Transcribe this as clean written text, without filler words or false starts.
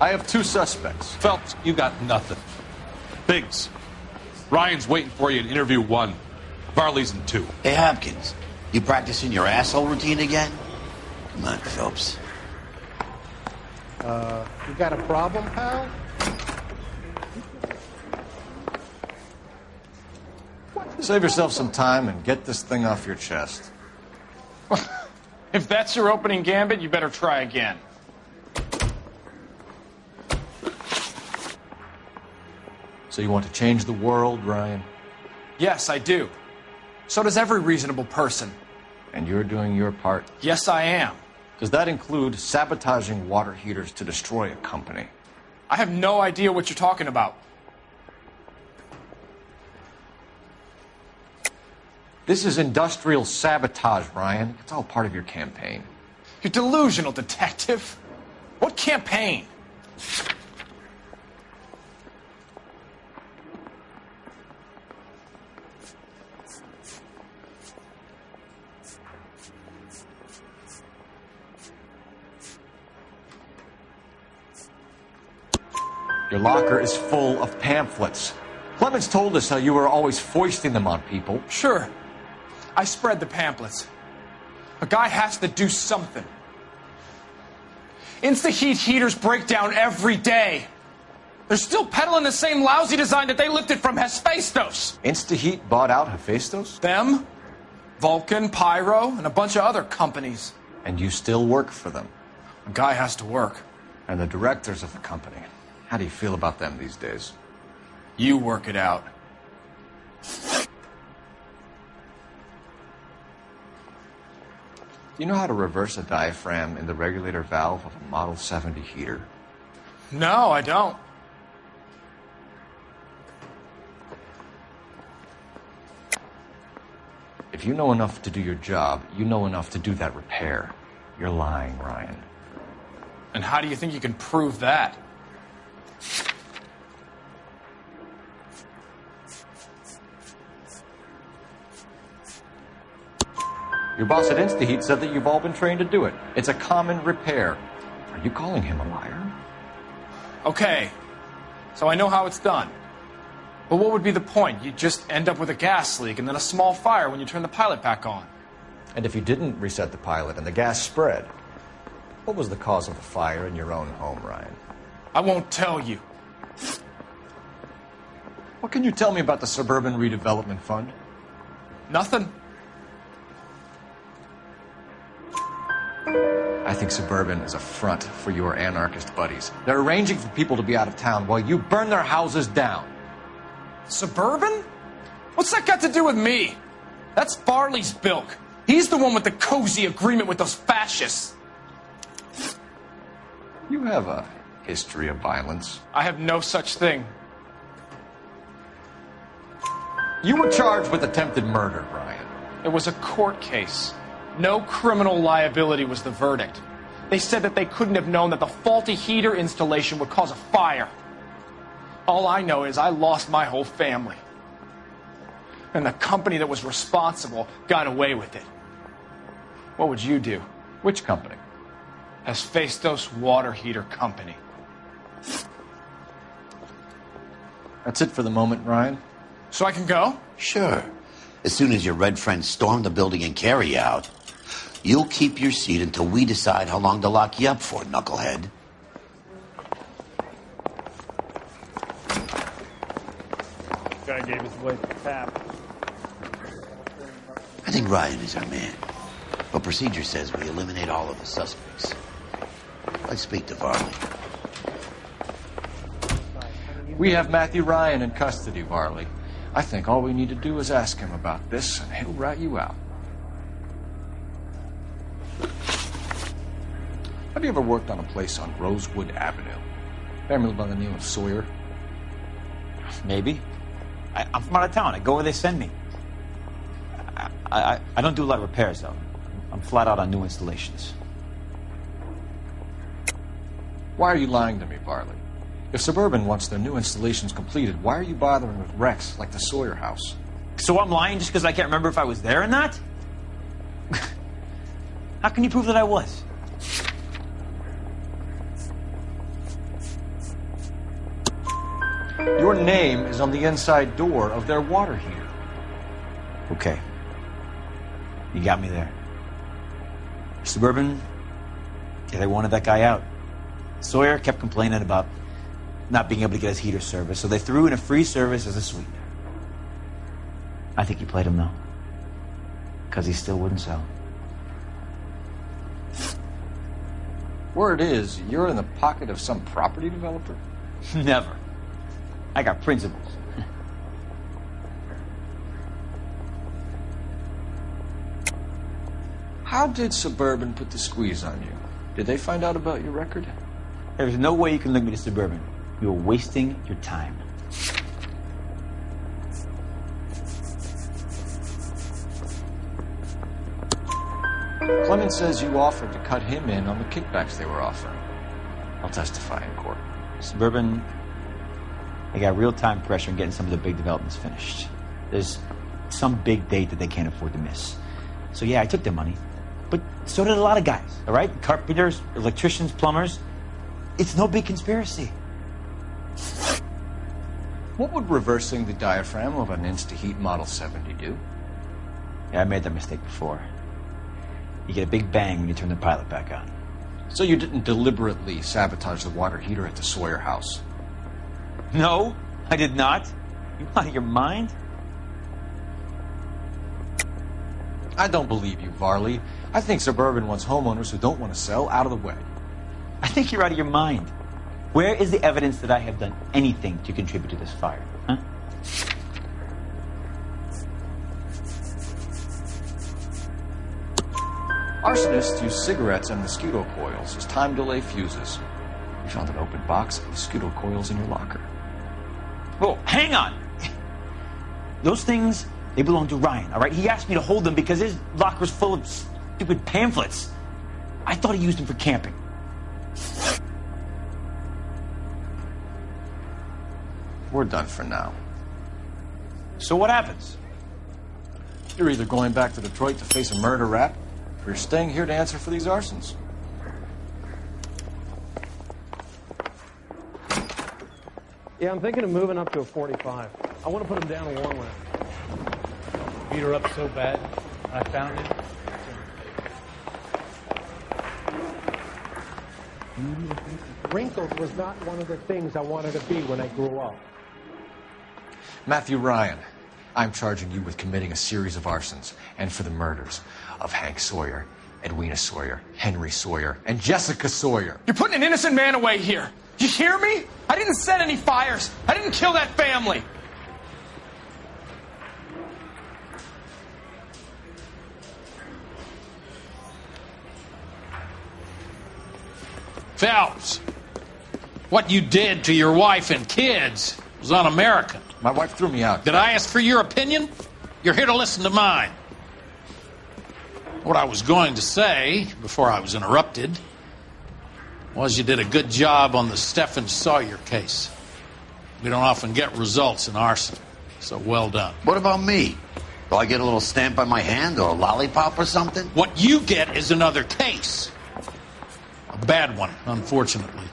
I have 2 suspects. Phelps, you got nothing. Biggs, Ryan's waiting for you in interview 1. Varley's in 2. Hey, Hopkins, you practicing your asshole routine again? Come on, Phelps. You got a problem, pal? Save yourself some time and get this thing off your chest. If that's your opening gambit, you better try again. So you want to change the world, Ryan? Yes, I do. So does every reasonable person. And you're doing your part? Yes, I am. Does that include sabotaging water heaters to destroy a company? I have no idea what you're talking about. This is industrial sabotage, Ryan. It's all part of your campaign. You're delusional, detective. What campaign? Your locker is full of pamphlets. Clemens told us how you were always foisting them on people. Sure. I spread the pamphlets. A guy has to do something. Insta-heat heaters break down every day. They're still peddling the same lousy design that they lifted from Hephaestus. Insta-heat bought out Hephaestus? Them, Vulcan, Pyro, and a bunch of other companies. And you still work for them? A guy has to work. And the directors of the company. How do you feel about them these days? You work it out. Do you know how to reverse a diaphragm in the regulator valve of a Model 70 heater? No, I don't. If you know enough to do your job, you know enough to do that repair. You're lying, Ryan. And how do you think you can prove that? Your boss at InstaHeat said that you've all been trained to do it. It's a common repair. Are you calling him a liar? Okay, so I know how it's done. But what would be the point? You'd just end up with a gas leak and then a small fire when you turn the pilot back on. And if you didn't reset the pilot and the gas spread, what was the cause of the fire in your own home, Ryan? I won't tell you. What can you tell me about the Suburban Redevelopment Fund? Nothing. I think Suburban is a front for your anarchist buddies. They're arranging for people to be out of town while you burn their houses down. Suburban? What's that got to do with me? That's Farley's bilk. He's the one with the cozy agreement with those fascists. You have a history of violence. I have no such thing. You were charged with attempted murder, Ryan. It was a court case. No criminal liability was the verdict. They said that they couldn't have known that the faulty heater installation would cause a fire. All I know is I lost my whole family. And the company that was responsible got away with it. What would you do? Which company? Hephaestus Water Heater Company. That's it for the moment, Ryan. So I can go? Sure. As soon as your red friends storm the building and carry out, you'll keep your seat until we decide how long to lock you up for, knucklehead. Guy gave his wife a tap. I think Ryan is our man. But procedure says we eliminate all of the suspects. Let's speak to Varley. We have Matthew Ryan in custody, Varley. I think all we need to do is ask him about this, and he'll rat you out. Have you ever worked on a place on Rosewood Avenue? Family by the name of Sawyer? Maybe. I'm from out of town. I go where they send me. I don't do a lot of repairs, though. I'm flat out on new installations. Why are you lying to me, Varley? If Suburban wants their new installations completed, why are you bothering with wrecks like the Sawyer house? So I'm lying just because I can't remember if I was there or not? How can you prove that I was? Your name is on the inside door of their water heater. Okay. You got me there. Suburban, yeah, they wanted that guy out. Sawyer kept complaining about not being able to get his heater service, so they threw in a free service as a sweetener. I think he played him, though. Because he still wouldn't sell. Word is, you're in the pocket of some property developer? Never. I got principles. How did Suburban put the squeeze on you? Did they find out about your record? There's no way you can link me to Suburban. You're wasting your time. Clement says you offered to cut him in on the kickbacks they were offering. I'll testify in court. Suburban, they got real-time pressure on getting some of the big developments finished. There's some big date that they can't afford to miss. So yeah, I took their money. But so did a lot of guys, all right? Carpenters, electricians, plumbers. It's no big conspiracy. What would reversing the diaphragm of an Insta-Heat Model 70 do? Yeah, I made that mistake before. You get a big bang when you turn the pilot back on. So you didn't deliberately sabotage the water heater at the Sawyer house? No, I did not. You out of your mind? I don't believe you, Varley. I think Suburban wants homeowners who don't want to sell out of the way. I think you're out of your mind. Where is the evidence that I have done anything to contribute to this fire? Huh? Arsonists use cigarettes and mosquito coils as time delay fuses. We found an open box of mosquito coils in your locker. Oh, hang on. Those things, they belong to Ryan, all right? He asked me to hold them because his locker's full of stupid pamphlets. I thought he used them for camping. We're done for now. So what happens? You're either going back to Detroit to face a murder rap, or you're staying here to answer for these arsons. Yeah, I'm thinking of moving up to a 45. I want to put him down a long round. Beat her up so bad. I found it. Wrinkles was not one of the things I wanted to be when I grew up. Matthew Ryan, I'm charging you with committing a series of arsons and for the murders of Hank Sawyer, Edwina Sawyer, Henry Sawyer, and Jessica Sawyer. You're putting an innocent man away here. You hear me? I didn't set any fires. I didn't kill that family. Phelps, what you did to your wife and kids was un-American. My wife threw me out. Did I ask for your opinion? You're here to listen to mine. What I was going to say, before I was interrupted, was you did a good job on the Stephen Sawyer case. We don't often get results in arson, so well done. What about me? Do I get a little stamp on my hand or a lollipop or something? What you get is another case. A bad one, unfortunately.